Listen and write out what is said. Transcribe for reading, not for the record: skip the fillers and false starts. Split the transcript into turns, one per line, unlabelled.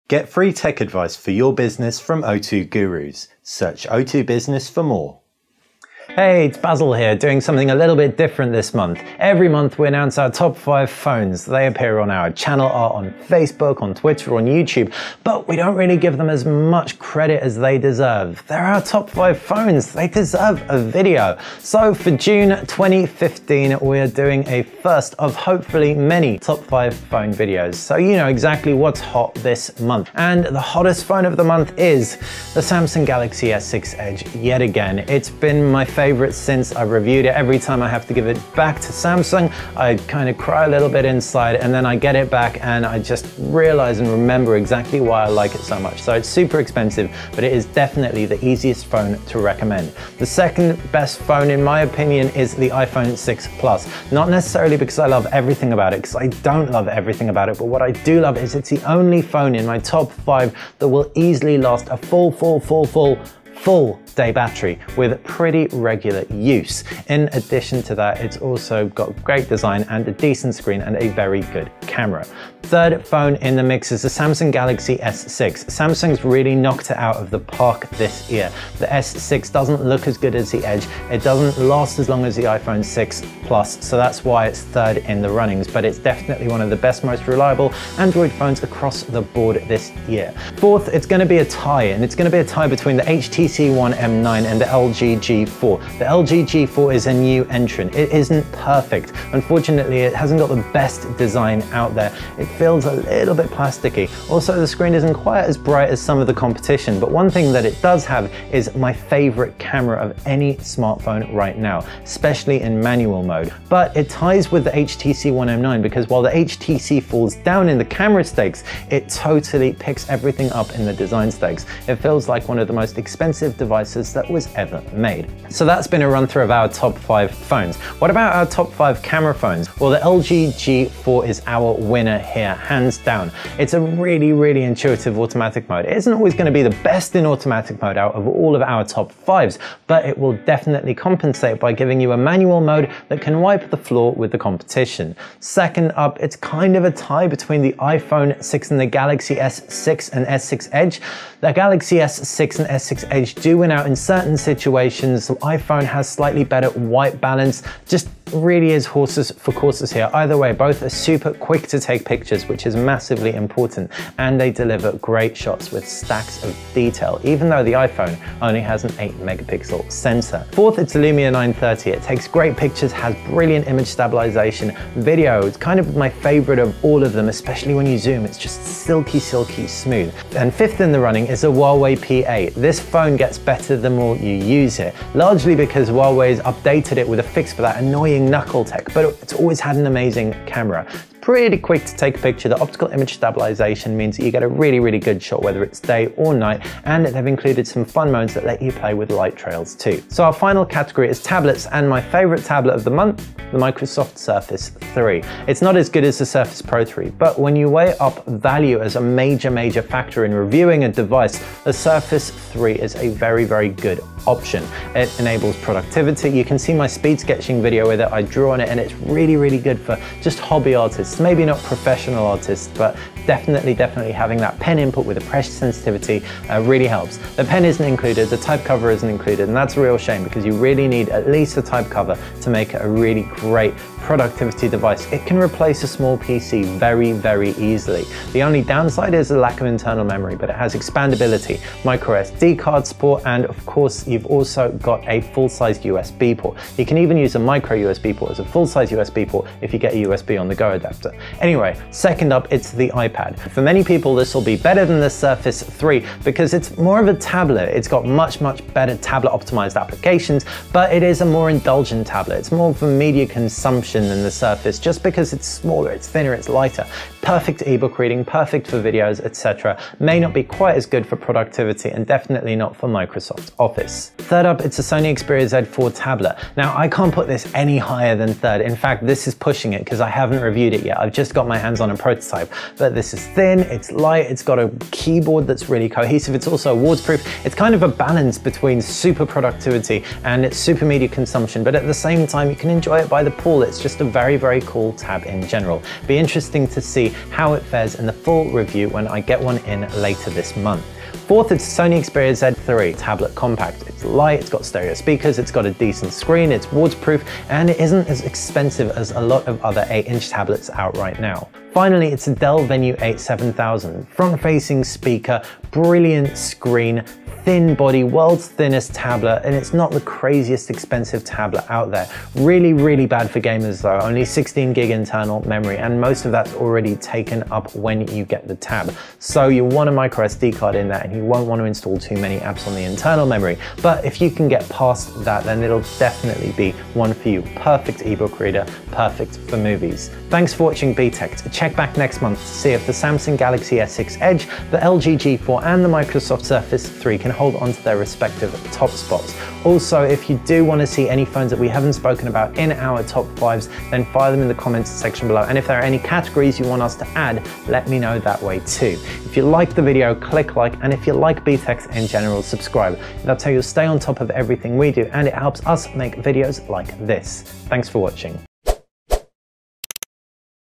Get free tech advice for your business from O2 Gurus. Search O2 Business for more. Hey, it's Basil here, doing something a little bit different this month. Every month we announce our top 5 phones. They appear on our channel art on Facebook, on Twitter, on YouTube, but we don't really give them as much credit as they deserve. They're our top 5 phones. They deserve a video. So for June 2015, we are doing a first of hopefully many top 5 phone videos. So you know exactly what's hot this month. And the hottest phone of the month is the Samsung Galaxy S6 Edge yet again. It's been my favorite since I reviewed it. Every time I have to give it back to Samsung, I kind of cry a little bit inside, and then I get it back and I just realize and remember exactly why I like it so much. So it's super expensive, but it is definitely the easiest phone to recommend. The second best phone in my opinion is the iPhone 6 Plus. Not necessarily because I love everything about it, because I don't love everything about it, but what I do love is it's the only phone in my top 5 that will easily last a full day battery with pretty regular use. In addition to that, it's also got great design and a decent screen and a very good camera. Third phone in the mix is the Samsung Galaxy S6. Samsung's really knocked it out of the park this year. The S6 doesn't look as good as the Edge. It doesn't last as long as the iPhone 6 Plus, so that's why it's third in the runnings, but it's definitely one of the best, most reliable Android phones across the board this year. Fourth, it's going to be a tie, and it's going to be a tie between the HTC One M9 and the LG G4. The LG G4 is a new entrant. It isn't perfect. Unfortunately, it hasn't got the best design out there. It feels a little bit plasticky. Also, the screen isn't quite as bright as some of the competition, but one thing that it does have is my favorite camera of any smartphone right now, especially in manual mode. But it ties with the HTC One M9 because while the HTC falls down in the camera stakes, it totally picks everything up in the design stakes. It feels like one of the most expensive devices that was ever made. So that's been a run through of our top 5 phones. What about our top 5 camera phones? Well, the LG G4 is our winner here, hands down. It's a really intuitive automatic mode. It isn't always going to be the best in automatic mode out of all of our top 5s, but it will definitely compensate by giving you a manual mode that can wipe the floor with the competition. Second up, it's kind of a tie between the iPhone 6 and the Galaxy S6 and S6 Edge. The Galaxy S6 and S6 Edge do win out in certain situations. The iPhone has slightly better white balance, just really is horses for courses here. Either way, both are super quick to take pictures, which is massively important, and they deliver great shots with stacks of detail, even though the iPhone only has an 8 megapixel sensor. Fourth, it's the Lumia 930. It takes great pictures, has brilliant image stabilization. Video, it's kind of my favorite of all of them, especially when you zoom. It's just silky smooth. And fifth in the running is a Huawei P8. This phone gets better the more you use it, largely because Huawei's updated it with a fix for that annoying knuckle tech, but it's always had an amazing camera. Pretty quick to take a picture. The optical image stabilization means that you get a really good shot whether it's day or night, and they've included some fun modes that let you play with light trails too. So our final category is tablets, and my favorite tablet of the month, the Microsoft Surface 3. It's not as good as the Surface Pro 3, but when you weigh up value as a major factor in reviewing a device, the Surface 3 is a very good option. It enables productivity. You can see my speed sketching video with it. I draw on it, and it's really good for just hobby artists. Maybe not professional artists, but definitely having that pen input with a pressure sensitivity really helps. The pen isn't included, the type cover isn't included, and that's a real shame because you really need at least a type cover to make it a really great productivity device. It can replace a small PC very easily. The only downside is the lack of internal memory, but it has expandability, micro SD card support, and of course you've also got a full-size USB port. You can even use a micro USB port as a full-size USB port if you get a USB on the go adapter. Anyway, second up, it's the iPad. For many people, this will be better than the Surface 3 because it's more of a tablet. It's got much better tablet optimized applications, but it is a more indulgent tablet. It's more for media consumption than the Surface, just because it's smaller, it's thinner, it's lighter. Perfect ebook reading, perfect for videos, etc. May not be quite as good for productivity, and definitely not for Microsoft Office. Third up, it's a Sony Xperia Z4 Tablet. Now, I can't put this any higher than third. In fact, this is pushing it because I haven't reviewed it yet. I've just got my hands on a prototype, but the This is thin, it's light, it's got a keyboard that's really cohesive, it's also waterproof. It's kind of a balance between super productivity and its super media consumption, but at the same time you can enjoy it by the pool. It's just a very, very cool tab in general. Be interesting to see how it fares in the full review when I get one in later this month. Fourth, it's Sony Xperia Z4 Tablet Compact. It's light, it's got stereo speakers, it's got a decent screen, it's waterproof, and it isn't as expensive as a lot of other 8-inch tablets out right now. Finally, it's a Dell Venue 7000. Front-facing speaker, brilliant screen, thin body, world's thinnest tablet, and it's not the craziest expensive tablet out there. Really, really bad for gamers though. Only 16 gig internal memory, and most of that's already taken up when you get the tab. So you want a micro SD card in there, and you won't want to install too many apps on the internal memory. But if you can get past that, then it'll definitely be one for you. Perfect ebook reader, perfect for movies. Thanks for watching Btekt. Check back next month to see if the Samsung Galaxy S6 Edge, the LG G4, and the Microsoft Surface 3 can hold on to their respective top spots. Also, if you do want to see any phones that we haven't spoken about in our top 5s, then fire them in the comments section below. And if there are any categories you want us to add, let me know that way too. If you liked the video, click like, and if you like Btekt in general, subscribe. That's how you'll stay on top of everything we do, and it helps us make videos like this. Thanks for watching.